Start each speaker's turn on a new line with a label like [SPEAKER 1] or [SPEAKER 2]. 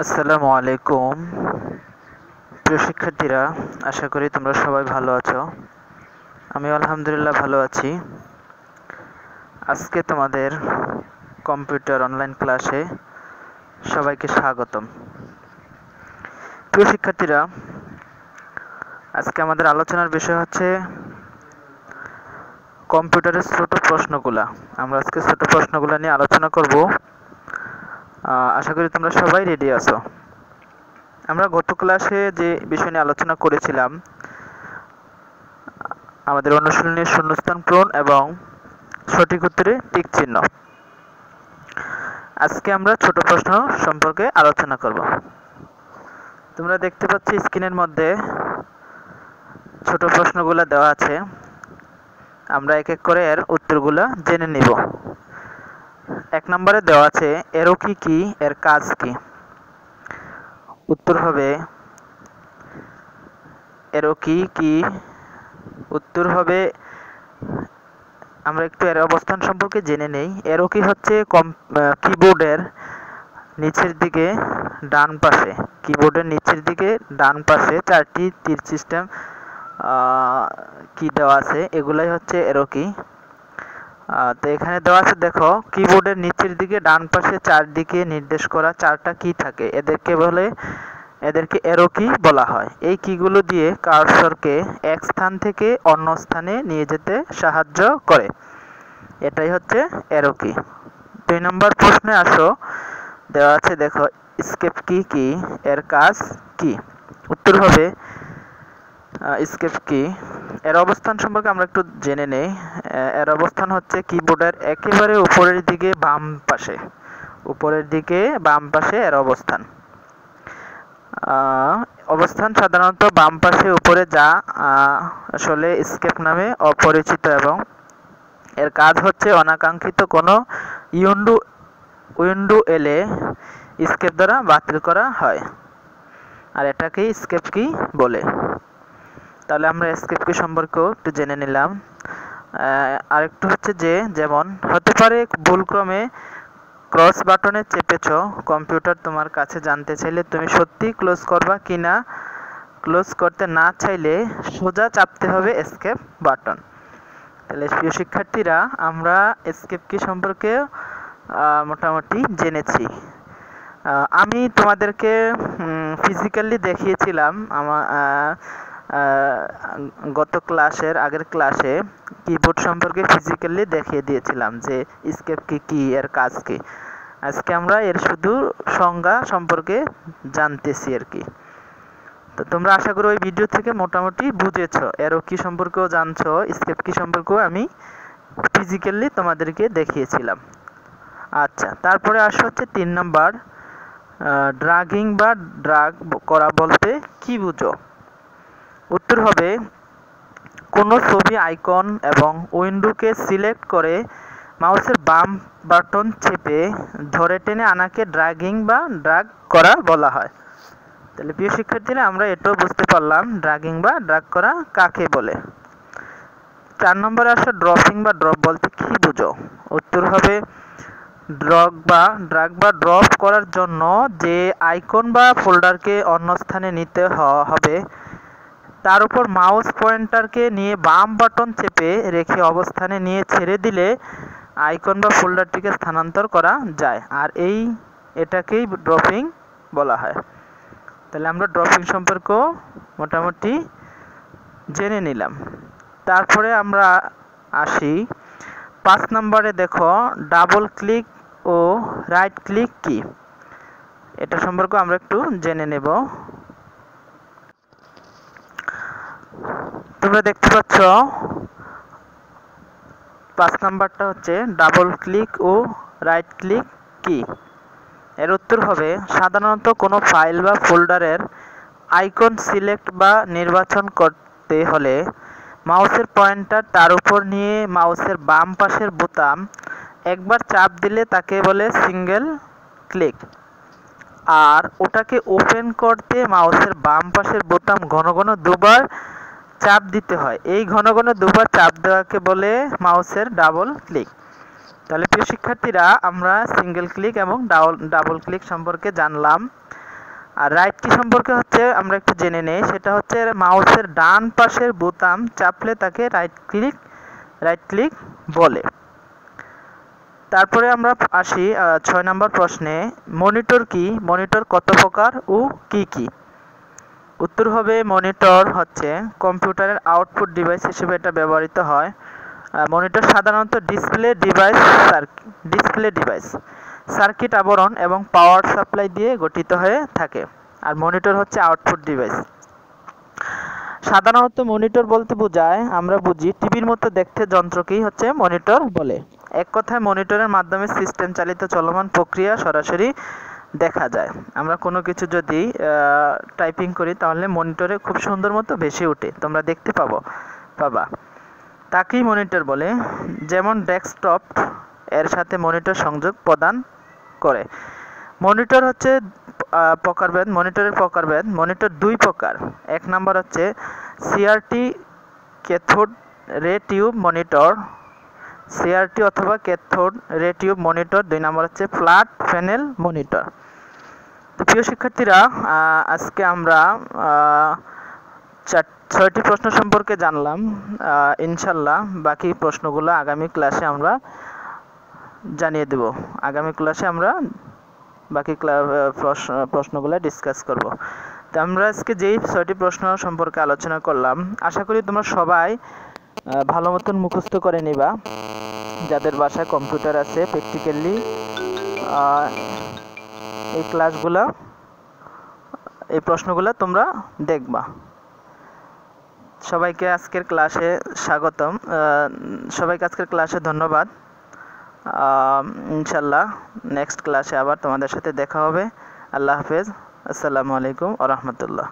[SPEAKER 1] আসসালামু আলাইকুম প্রিয় শিক্ষার্থীরা, আশা করি তোমরা সবাই ভালো আছো। আমি আলহামদুলিল্লাহ ভালো আছি। আজকে তোমাদের কম্পিউটার অনলাইন ক্লাসে সবাইকে স্বাগতম। প্রিয় শিক্ষার্থীরা, আজকে আমাদের আলোচনার বিষয় হচ্ছে কম্পিউটারের ছোট প্রশ্নগুলা। আমরা আজকে ছোট প্রশ্নগুলা নিয়ে আলোচনা করব। আশা করি তোমরা সবাই রেডি আছো। আমরা গত ক্লাসে যে বিষয় নিয়ে আলোচনা করেছিলাম, আমাদের অনুশীলনী শূন্যস্থান পূরণ এবং সঠিক উত্তরে টিক চিহ্ন। আজকে আমরা ছোট প্রশ্ন সম্পর্কে আলোচনা করব। তোমরা দেখতে পাচ্ছ স্ক্রিনের মধ্যে ছোট প্রশ্নগুলো দেওয়া আছে। আমরা এক এক করে এর উত্তরগুলো জেনে নিব। 1 নম্বরে দেওয়া আছে এরো কি এর কাজ কি। উত্তর হবে এরো কি উত্তর হবে, আমরা একটু এর অবস্থান সম্পর্কে জেনে নেই। এরো কি হচ্ছে কিবোর্ডের নিচের দিকে ডান পাশে, কিবোর্ডের নিচের দিকে ডান পাশে 4টি তীর সিস্টেম কি দেওয়া আছে, এগুলাই হচ্ছে এরো কি। তো এখানে দেওয়া আছে, দেখো কিবোর্ডের নিচের দিকে ডান পাশে 4 দিকে নির্দেশ করা 4টা কি থাকে, এদেরকে এরো কি বলা হয়। এই কিগুলো দিয়ে কার্সরকে এক স্থান থেকে অন্য স্থানে নিয়ে যেতে সাহায্য করে, এটাই হচ্ছে এরো কি। 2 নম্বর প্রশ্নে আসো। দেওয়া আছে, দেখো স্কেপ কি এর কাজ কি। উত্তর হবে স্কেপ কি এর অবস্থান সম্পর্কে আমরা একটু জেনে নেই। এর অবস্থান হচ্ছে কিবোর্ডের একেবারে উপরের দিকে বাম পাশে এর অবস্থান। সাধারণত বাম পাশে উপরে, যা আসলে স্কেপ নামে অপরিচিত, এবং এর কাজ হচ্ছে অনাকাঙ্ক্ষিত কোনো উইন্ডো এলে স্কেপ দ্বারা বাতিল করা হয়, আর এটাকেই স্কেপ কি বলে। তাহলে আমরা স্কেপ কি সম্পর্কেও একটু জেনে নিলাম। আরেকটু হচ্ছে যে, যেমন হতে পারে ভুলক্রমে ক্রস বাটনে চেপেছো, কম্পিউটার তোমার কাছে জানতে চাইলে তুমি সত্যি ক্লোজ করবা কিনা। ক্লোজ করতে না চাইলে সোজা চাপতে হবে এস্কেপ বাটন। তাহলে প্রিয় শিক্ষার্থীরা, আমরা এস্কেপ কি সম্পর্কে মোটামুটি জেনেছি। আমি তোমাদেরকে ফিজিক্যালি দেখিয়েছিলাম আগের ক্লাসে কিবোর্ড সম্পর্কে ফিজিক্যালি দেখিয়ে দিয়েছিলাম যে স্কেপ কি এর কাজ কি। আজকে আমরা এর শুধু সংজ্ঞা সম্পর্কে জানতেছি আর কি। তো তোমরা আশা করি ওই ভিডিও থেকে মোটামুটি বুঝেছো, এরো কি সম্পর্কেও জানছো, স্কেপ কি সম্পর্কেও আমি ফিজিক্যালি তোমাদেরকে দেখিয়েছিলাম। আচ্ছা, তারপরে আসা হচ্ছে 3 নাম্বার, ড্রাগিং বা ড্রাগ করা বলতে কি বুঝো। উত্তর হবে কোনো ছবি, আইকন এবং উইন্ডোকে সিলেক্ট করে মাউসের বাম বাটন চেপে ধরে টেনে আনাকে ড্রাগিং বা ড্রাগ করা বলা হয়। তাহলে প্রিয় শিক্ষার্থীরা, আমরা এটাও বুঝতে পারলাম ড্রাগিং বা ড্রাগ করা কাকে বলে। 4 নম্বরে আসা ড্রপিং বা ড্রপ বলতে কি বুঝো। উত্তর হবে ড্রাগ বা ড্রপ করার জন্য যে আইকন বা ফোল্ডারকে অন্য স্থানে নিতে হবে, তার উপর মাউস পয়েন্টারকে নিয়ে বাম বাটন চেপে রেখে অবস্থানে নিয়ে ছেড়ে দিলে আইকন বা ফোল্ডারটিকে স্থানান্তর করা যায়, আর এটাকেই ড্রপিং বলা হয়। তাহলে আমরা ড্রপিং সম্পর্কেও মোটামুটি জেনে নিলাম। তারপরে আমরা আসি 5 নম্বরে। দেখো ডাবল ক্লিক ও রাইট ক্লিক কি, এটা সম্পর্কে আমরা একটু জেনে নেব। তোমরা দেখতে পাচ্ছ 5 নাম্বারটা হচ্ছে ডাবল ক্লিক ও রাইট ক্লিক কি। এর উত্তর হবে সাধারণত কোনো ফাইল বা ফোল্ডারের আইকন সিলেক্ট বা নির্বাচন করতে হলে মাউসের পয়েন্টার তার উপর নিয়ে মাউসের বাম পাশের বোতাম একবার চাপ দিলে তাকে বলে সিঙ্গেল ক্লিক, আর ওটাকে ওপেন করতে মাউসের বাম পাশের বোতাম ঘন ঘন দুবার চাপ দিতে হয়। এই ঘন ঘন দুবার চাপ দেওয়াকে বলে মাউসের ডাবল ক্লিক। তাহলে প্রিয় শিক্ষার্থীরা, আমরা সিঙ্গেল ক্লিক এবং ডাবল ক্লিক সম্পর্কে জানলাম। আর রাইট কি সম্পর্কে হচ্ছে আমরা একটু জেনে নেই, সেটা হচ্ছে মাউসের ডান পাশের বোতাম চাপলে তাকে রাইট ক্লিক বলে। তারপরে আমরা আসি 6 নম্বর প্রশ্নে, মনিটর কি, মনিটর কত প্রকার ও কি কি? উত্তর হবে মনিটর হচ্ছে কম্পিউটারের আউটপুট ডিভাইস হিসেবে এটা ব্যবহৃত হয়। মনিটর সাধারণত ডিসপ্লে ডিভাইস, সার্কিট আবরণ এবং পাওয়ার সাপ্লাই দিয়ে গঠিত হয়ে থাকে। আর মনিটর হচ্ছে আউটপুট ডিভাইস। সাধারণত মনিটর বলতে বোঝায়, আমরা বুঝি টিভির মতো দেখতে যন্ত্রকেই হচ্ছে মনিটর বলে। এক কথায় মনিটরের মাধ্যমে সিস্টেম চালিত চলমান প্রক্রিয়া সরাসরি দেখা যায়। আমরা কোনো কিছু যদি টাইপিং করি তাহলে মনিটরে খুব সুন্দর মতো ভেসে ওঠে, তোমরা দেখতে পাবা, তাকেই মনিটর বলে। যেমন ডেস্কটপ এর সাথে মনিটর সংযোগ প্রদান করে। মনিটর হচ্ছে প্রকারভেদ, মনিটরের প্রকারভেদ। মনিটর দুই প্রকার। এক নাম্বার হচ্ছে CRT cathode ray tube monitor, CRT অথবা ক্যাথোড রে টিউব মনিটর। দুই নাম্বার হচ্ছে ফ্ল্যাট প্যানেল মনিটর। তো প্রিয় শিক্ষার্থীরা, আজকে আমরা 6টি প্রশ্ন সম্পর্কে জানলাম। ইনশাল্লাহ বাকি প্রশ্নগুলো আগামী ক্লাসে আমরা জানিয়ে দেব। আগামী ক্লাসে আমরা বাকি প্রশ্নগুলো ডিসকাস করব। তো আমরা আজকে যেই 6টি প্রশ্ন সম্পর্কে আলোচনা করলাম, আশা করি তোমরা সবাই ভালো মতন মুখস্থ করে নিবা। যাদের বাসায় কম্পিউটার আছে প্র্যাকটিক্যালি এই ক্লাসগুলো, এই প্রশ্নগুলো তোমরা দেখবা। সবাইকে আজকের ক্লাসে স্বাগতম। সবাইকে আজকের ক্লাসে ধন্যবাদ। ইনশাল্লাহ নেক্সট ক্লাসে আবার তোমাদের সাথে দেখা হবে। আল্লাহ হাফেজ। আসসালামু আলাইকুম ওয়া রাহমাতুল্লাহ।